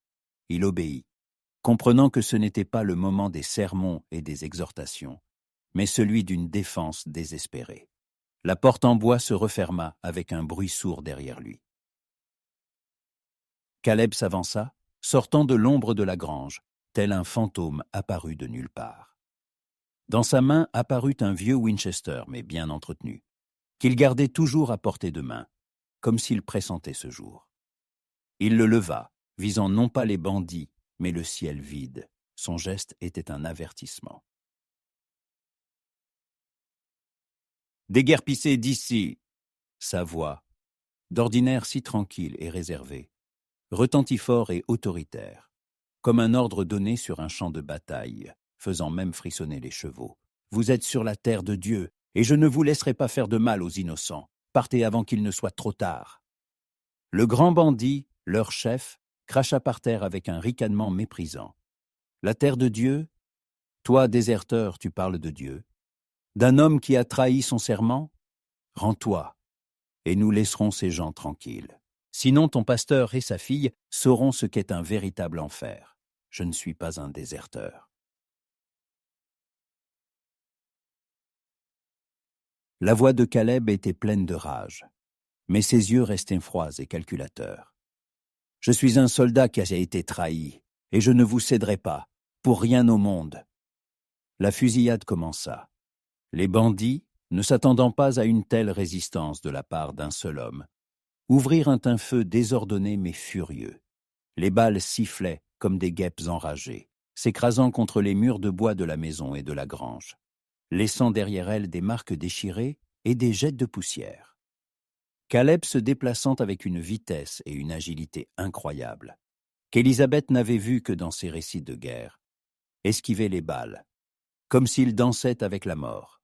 Il obéit, comprenant que ce n'était pas le moment des sermons et des exhortations, mais celui d'une défense désespérée. La porte en bois se referma avec un bruit sourd derrière lui. Caleb s'avança, sortant de l'ombre de la grange, tel un fantôme apparu de nulle part. Dans sa main apparut un vieux Winchester, mais bien entretenu, qu'il gardait toujours à portée de main, comme s'il pressentait ce jour. Il le leva, visant non pas les bandits, mais le ciel vide. Son geste était un avertissement. « Déguerpissez d'ici !» Sa voix, d'ordinaire si tranquille et réservée, retentit fort et autoritaire, comme un ordre donné sur un champ de bataille, faisant même frissonner les chevaux. « Vous êtes sur la terre de Dieu, et je ne vous laisserai pas faire de mal aux innocents. Partez avant qu'il ne soit trop tard. » Le grand bandit, leur chef, cracha par terre avec un ricanement méprisant. « La terre de Dieu ? Toi, déserteur, tu parles de Dieu. D'un homme qui a trahi son serment ? Rends-toi, et nous laisserons ces gens tranquilles. Sinon ton pasteur et sa fille sauront ce qu'est un véritable enfer. Je ne suis pas un déserteur. » La voix de Caleb était pleine de rage, mais ses yeux restaient froids et calculateurs. « Je suis un soldat qui a été trahi, et je ne vous céderai pas, pour rien au monde. » La fusillade commença. Les bandits, ne s'attendant pas à une telle résistance de la part d'un seul homme, ouvrirent un feu désordonné mais furieux. Les balles sifflaient comme des guêpes enragées, s'écrasant contre les murs de bois de la maison et de la grange, laissant derrière elles des marques déchirées et des jets de poussière. Caleb se déplaçant avec une vitesse et une agilité incroyables, qu'Élisabeth n'avait vues que dans ses récits de guerre, esquivait les balles, comme s'il dansait avec la mort.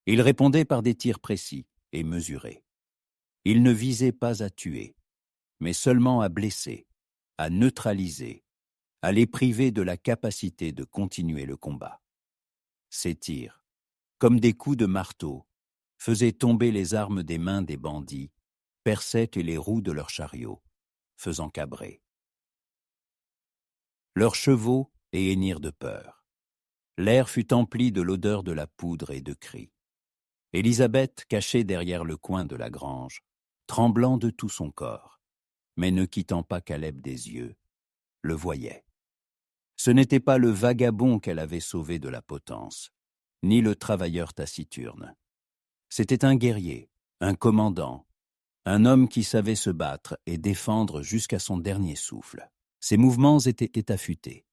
Il répondait par des tirs précis et mesurés. Il ne visait pas à tuer, mais seulement à blesser, à neutraliser, à les priver de la capacité de continuer le combat. Ces tirs, comme des coups de marteau, faisaient tomber les armes des mains des bandits, perçaient les roues de leurs chariots, faisant cabrer. Leurs chevaux hennirent de peur. L'air fut empli de l'odeur de la poudre et de cris. Élisabeth, cachée derrière le coin de la grange, tremblant de tout son corps, mais ne quittant pas Caleb des yeux, le voyait. Ce n'était pas le vagabond qu'elle avait sauvé de la potence, ni le travailleur taciturne. C'était un guerrier, un commandant, un homme qui savait se battre et défendre jusqu'à son dernier souffle. Ses mouvements étaient affûtés,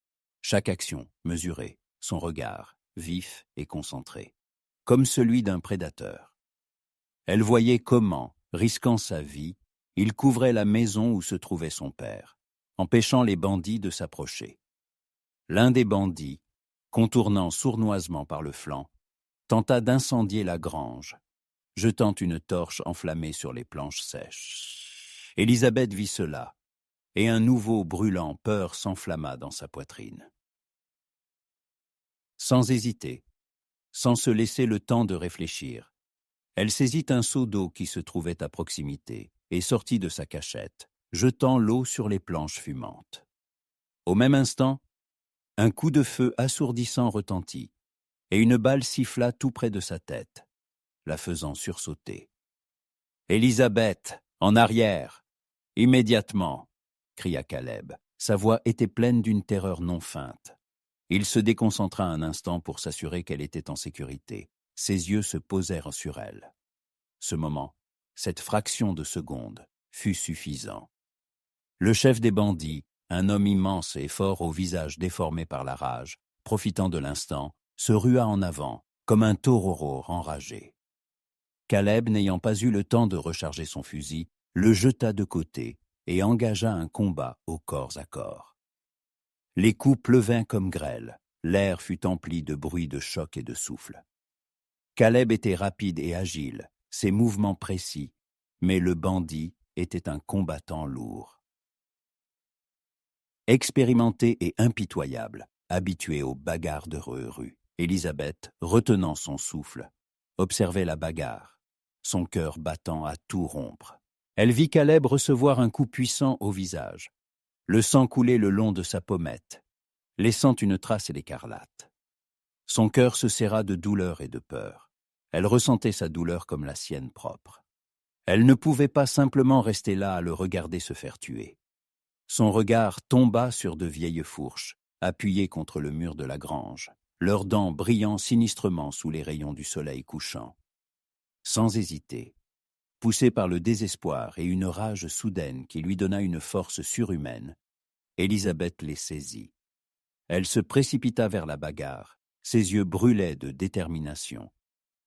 chaque action mesurée, son regard vif et concentré, comme celui d'un prédateur. Elle voyait comment, risquant sa vie, il couvrait la maison où se trouvait son père, empêchant les bandits de s'approcher. L'un des bandits, contournant sournoisement par le flanc, tenta d'incendier la grange, jetant une torche enflammée sur les planches sèches. Élisabeth vit cela, et un nouveau brûlant peur s'enflamma dans sa poitrine. Sans hésiter, sans se laisser le temps de réfléchir, elle saisit un seau d'eau qui se trouvait à proximité et sortit de sa cachette, jetant l'eau sur les planches fumantes. Au même instant, un coup de feu assourdissant retentit, et une balle siffla tout près de sa tête, la faisant sursauter. « Élisabeth, en arrière ! Immédiatement !» cria Caleb. Sa voix était pleine d'une terreur non feinte. Il se déconcentra un instant pour s'assurer qu'elle était en sécurité. Ses yeux se posèrent sur elle. Ce moment, cette fraction de seconde, fut suffisant. Le chef des bandits, un homme immense et fort au visage déformé par la rage, profitant de l'instant, se rua en avant, comme un taureau enragé. Caleb, n'ayant pas eu le temps de recharger son fusil, le jeta de côté et engagea un combat au corps à corps. Les coups pleuvaient comme grêle, l'air fut empli de bruits de choc et de souffle. Caleb était rapide et agile, ses mouvements précis, mais le bandit était un combattant lourd. Expérimentée et impitoyable, habituée aux bagarres de rue, Élisabeth, retenant son souffle, observait la bagarre, son cœur battant à tout rompre. Elle vit Caleb recevoir un coup puissant au visage. Le sang coulait le long de sa pommette, laissant une trace d'écarlate. Son cœur se serra de douleur et de peur. Elle ressentait sa douleur comme la sienne propre. Elle ne pouvait pas simplement rester là à le regarder se faire tuer. Son regard tomba sur de vieilles fourches, appuyées contre le mur de la grange, leurs dents brillant sinistrement sous les rayons du soleil couchant. Sans hésiter, poussée par le désespoir et une rage soudaine qui lui donna une force surhumaine, Élisabeth les saisit. Elle se précipita vers la bagarre, ses yeux brûlaient de détermination,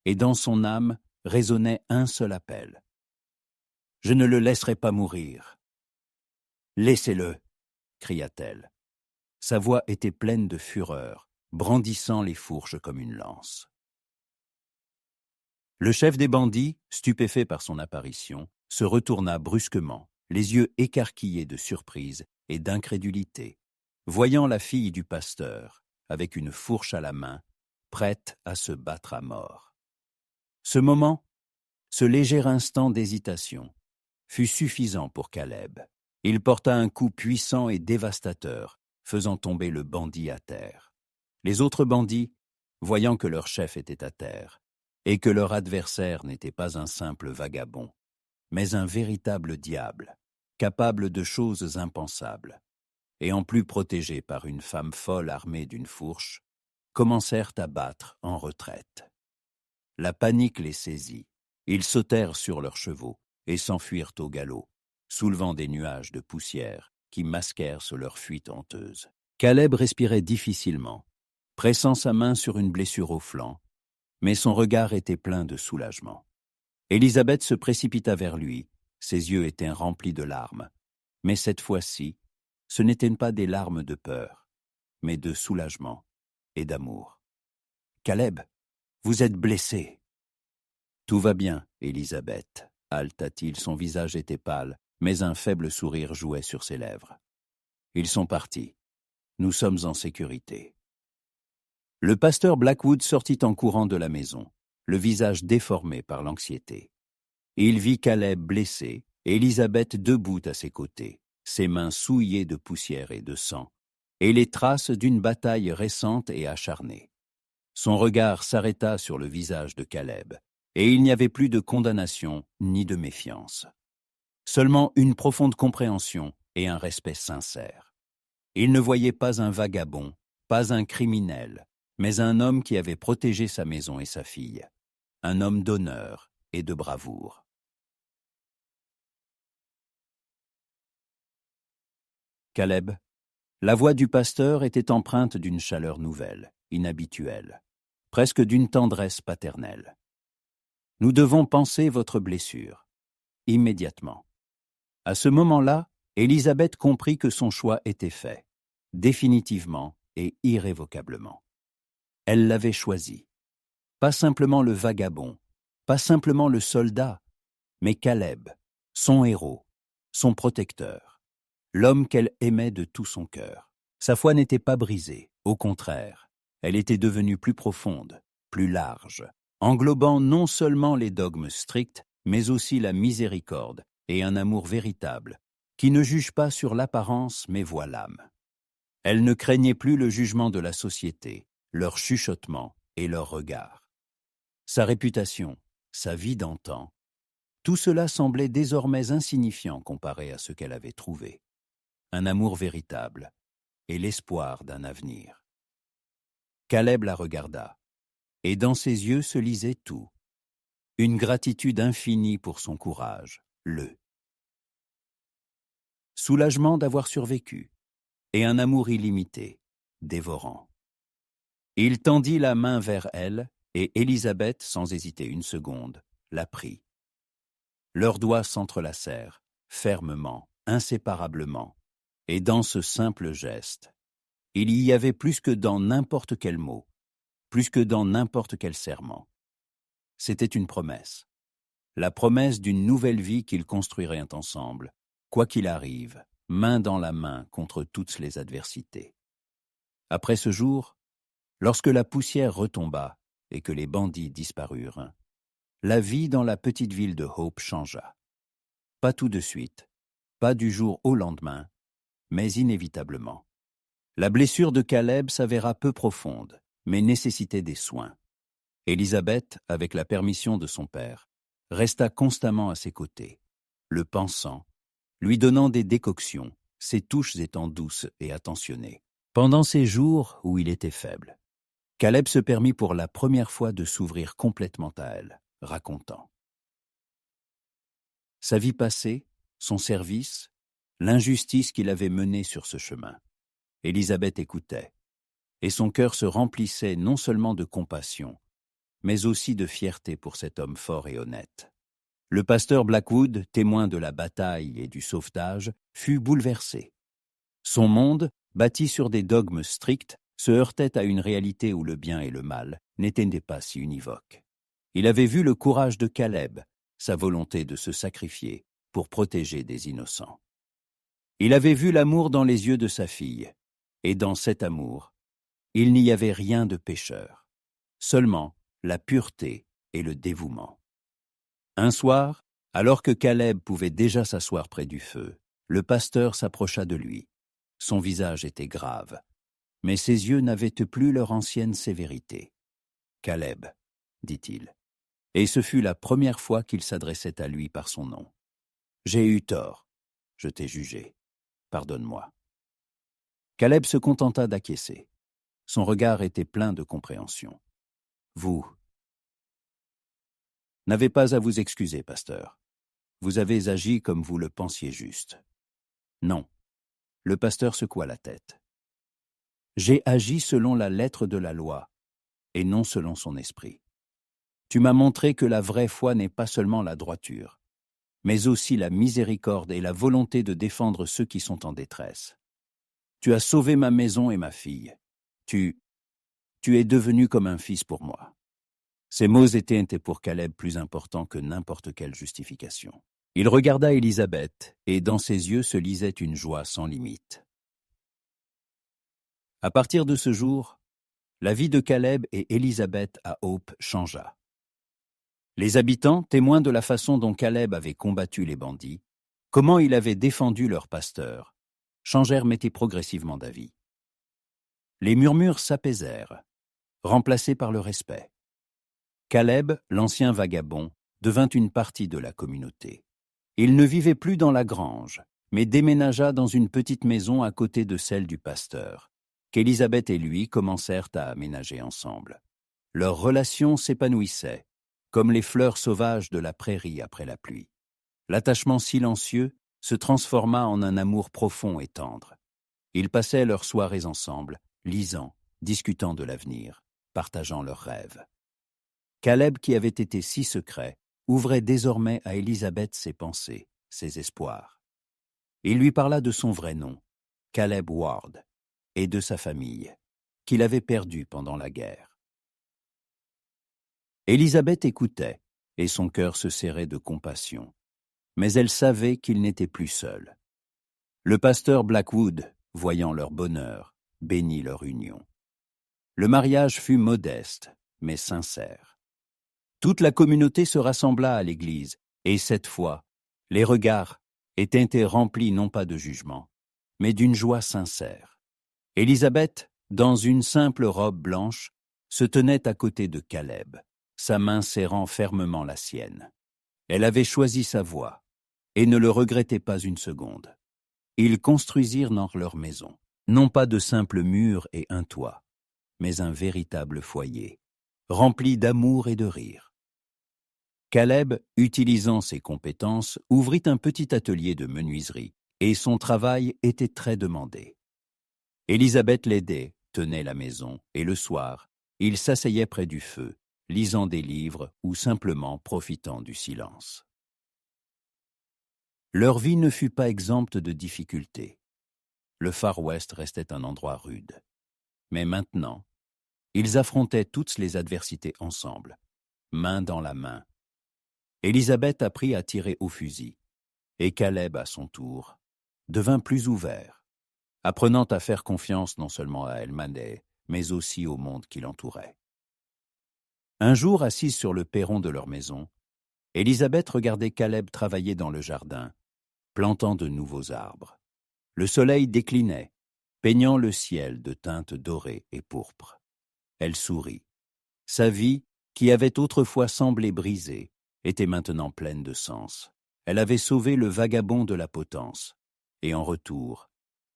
et dans son âme résonnait un seul appel. « Je ne le laisserai pas mourir. »« Laissez-le » cria-t-elle. Sa voix était pleine de fureur, brandissant les fourches comme une lance. Le chef des bandits, stupéfait par son apparition, se retourna brusquement, les yeux écarquillés de surprise et d'incrédulité, voyant la fille du pasteur, avec une fourche à la main, prête à se battre à mort. Ce moment, ce léger instant d'hésitation, fut suffisant pour Caleb. Il porta un coup puissant et dévastateur, faisant tomber le bandit à terre. Les autres bandits, voyant que leur chef était à terre, et que leur adversaire n'était pas un simple vagabond, mais un véritable diable, capable de choses impensables, et en plus protégé par une femme folle armée d'une fourche, commencèrent à battre en retraite. La panique les saisit. Ils sautèrent sur leurs chevaux et s'enfuirent au galop, soulevant des nuages de poussière qui masquèrent sous leur fuite honteuse. Caleb respirait difficilement, pressant sa main sur une blessure au flanc, mais son regard était plein de soulagement. Élisabeth se précipita vers lui, ses yeux étaient remplis de larmes, mais cette fois-ci, ce n'étaient pas des larmes de peur, mais de soulagement et d'amour. « Caleb, vous êtes blessé. »« Tout va bien, Élisabeth, » haleta-t-il, son visage était pâle, mais un faible sourire jouait sur ses lèvres. « Ils sont partis. Nous sommes en sécurité. » Le pasteur Blackwood sortit en courant de la maison, le visage déformé par l'anxiété. Il vit Caleb blessé et Élisabeth debout à ses côtés, ses mains souillées de poussière et de sang, et les traces d'une bataille récente et acharnée. Son regard s'arrêta sur le visage de Caleb, et il n'y avait plus de condamnation ni de méfiance. Seulement une profonde compréhension et un respect sincère. Il ne voyait pas un vagabond, pas un criminel, mais un homme qui avait protégé sa maison et sa fille, un homme d'honneur et de bravoure. Caleb, la voix du pasteur était empreinte d'une chaleur nouvelle, inhabituelle, presque d'une tendresse paternelle. Nous devons panser votre blessure, immédiatement. À ce moment-là, Élisabeth comprit que son choix était fait, définitivement et irrévocablement. Elle l'avait choisi. Pas simplement le vagabond, pas simplement le soldat, mais Caleb, son héros, son protecteur, l'homme qu'elle aimait de tout son cœur. Sa foi n'était pas brisée, au contraire, elle était devenue plus profonde, plus large, englobant non seulement les dogmes stricts, mais aussi la miséricorde et un amour véritable, qui ne juge pas sur l'apparence mais voit l'âme. Elle ne craignait plus le jugement de la société, leur chuchotement et leur regard. Sa réputation, sa vie d'antan, tout cela semblait désormais insignifiant comparé à ce qu'elle avait trouvé. Un amour véritable et l'espoir d'un avenir. Caleb la regarda, et dans ses yeux se lisait tout. Une gratitude infinie pour son courage, soulagement d'avoir survécu, et un amour illimité, dévorant. Il tendit la main vers elle, et Élisabeth, sans hésiter une seconde, la prit. Leurs doigts s'entrelacèrent, fermement, inséparablement, et dans ce simple geste, il y avait plus que dans n'importe quel mot, plus que dans n'importe quel serment. C'était une promesse, la promesse d'une nouvelle vie qu'ils construiraient ensemble, quoi qu'il arrive, main dans la main contre toutes les adversités. Après ce jour, lorsque la poussière retomba et que les bandits disparurent, la vie dans la petite ville de Hope changea. Pas tout de suite, pas du jour au lendemain, mais inévitablement. La blessure de Caleb s'avéra peu profonde, mais nécessitait des soins. Élisabeth, avec la permission de son père, resta constamment à ses côtés, le pansant, lui donnant des décoctions, ses touches étant douces et attentionnées. Pendant ces jours où il était faible, Caleb se permit pour la première fois de s'ouvrir complètement à elle, racontant sa vie passée, son service, l'injustice qu'il avait menée sur ce chemin. Élisabeth écoutait, et son cœur se remplissait non seulement de compassion, mais aussi de fierté pour cet homme fort et honnête. Le pasteur Blackwood, témoin de la bataille et du sauvetage, fut bouleversé. Son monde, bâti sur des dogmes stricts, se heurtait à une réalité où le bien et le mal n'étaient pas si univoques. Il avait vu le courage de Caleb, sa volonté de se sacrifier pour protéger des innocents. Il avait vu l'amour dans les yeux de sa fille, et dans cet amour, il n'y avait rien de pécheur, seulement la pureté et le dévouement. Un soir, alors que Caleb pouvait déjà s'asseoir près du feu, le pasteur s'approcha de lui. Son visage était grave, mais ses yeux n'avaient plus leur ancienne sévérité. « Caleb, » dit-il, et ce fut la première fois qu'il s'adressait à lui par son nom. « J'ai eu tort, je t'ai jugé, pardonne-moi. » Caleb se contenta d'acquiescer. Son regard était plein de compréhension. « Vous n'avez pas à vous excuser, pasteur. Vous avez agi comme vous le pensiez juste. » Non. Le pasteur secoua la tête. « J'ai agi selon la lettre de la loi, et non selon son esprit. Tu m'as montré que la vraie foi n'est pas seulement la droiture, mais aussi la miséricorde et la volonté de défendre ceux qui sont en détresse. Tu as sauvé ma maison et ma fille. Tu es devenu comme un fils pour moi. » Ces mots étaient pour Caleb plus importants que n'importe quelle justification. Il regarda Élisabeth, et dans ses yeux se lisait une joie sans limite. À partir de ce jour, la vie de Caleb et Élisabeth à Hope changea. Les habitants, témoins de la façon dont Caleb avait combattu les bandits, comment il avait défendu leur pasteur, changèrent progressivement d'avis. Les murmures s'apaisèrent, remplacés par le respect. Caleb, l'ancien vagabond, devint une partie de la communauté. Il ne vivait plus dans la grange, mais déménagea dans une petite maison à côté de celle du pasteur, qu'Élisabeth et lui commencèrent à aménager ensemble. Leur relation s'épanouissait, comme les fleurs sauvages de la prairie après la pluie. L'attachement silencieux se transforma en un amour profond et tendre. Ils passaient leurs soirées ensemble, lisant, discutant de l'avenir, partageant leurs rêves. Caleb, qui avait été si secret, ouvrait désormais à Élisabeth ses pensées, ses espoirs. Il lui parla de son vrai nom, Caleb Ward, et de sa famille, qu'il avait perdue pendant la guerre. Élisabeth écoutait, et son cœur se serrait de compassion, mais elle savait qu'il n'était plus seul. Le pasteur Blackwood, voyant leur bonheur, bénit leur union. Le mariage fut modeste, mais sincère. Toute la communauté se rassembla à l'église, et cette fois, les regards étaient remplis non pas de jugement, mais d'une joie sincère. Élisabeth, dans une simple robe blanche, se tenait à côté de Caleb, sa main serrant fermement la sienne. Elle avait choisi sa voie, et ne le regrettait pas une seconde. Ils construisirent dans leur maison, non pas de simples murs et un toit, mais un véritable foyer, rempli d'amour et de rire. Caleb, utilisant ses compétences, ouvrit un petit atelier de menuiserie, et son travail était très demandé. Élisabeth l'aidait, tenait la maison, et le soir, il s'asseyait près du feu, lisant des livres ou simplement profitant du silence. Leur vie ne fut pas exempte de difficultés. Le Far West restait un endroit rude. Mais maintenant, ils affrontaient toutes les adversités ensemble, main dans la main. Élisabeth apprit à tirer au fusil, et Caleb, à son tour, devint plus ouvert, apprenant à faire confiance non seulement à Elmaleh, mais aussi au monde qui l'entourait. Un jour, assise sur le perron de leur maison, Élisabeth regardait Caleb travailler dans le jardin, plantant de nouveaux arbres. Le soleil déclinait, peignant le ciel de teintes dorées et pourpres. Elle sourit. Sa vie, qui avait autrefois semblé brisée, était maintenant pleine de sens. Elle avait sauvé le vagabond de la potence, et en retour,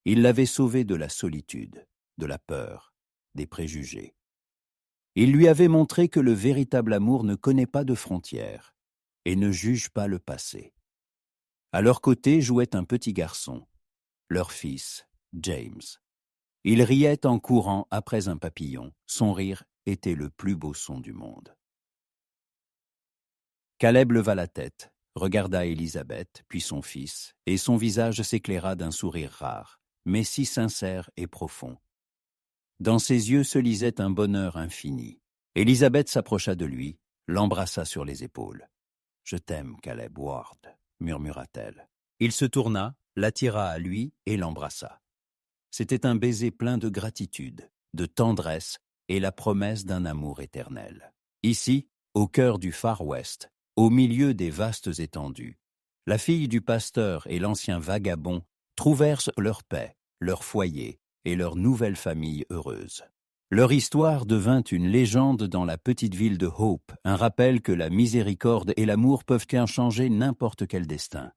il l'avait sauvé de la solitude, de la peur, des préjugés. Il lui avait montré que le véritable amour ne connaît pas de frontières et ne juge pas le passé. À leur côté jouait un petit garçon, leur fils, James. Il riait en courant après un papillon. Son rire était le plus beau son du monde. Caleb leva la tête, regarda Élisabeth, puis son fils, et son visage s'éclaira d'un sourire rare, mais si sincère et profond. Dans ses yeux se lisait un bonheur infini. Élisabeth s'approcha de lui, l'embrassa sur les épaules. « Je t'aime, Caleb Ward », murmura-t-elle. Il se tourna, l'attira à lui et l'embrassa. C'était un baiser plein de gratitude, de tendresse et la promesse d'un amour éternel. Ici, au cœur du Far West, au milieu des vastes étendues, la fille du pasteur et l'ancien vagabond trouvèrent leur paix, leur foyer et leur nouvelle famille heureuse. Leur histoire devint une légende dans la petite ville de Hope, un rappel que la miséricorde et l'amour peuvent changer n'importe quel destin.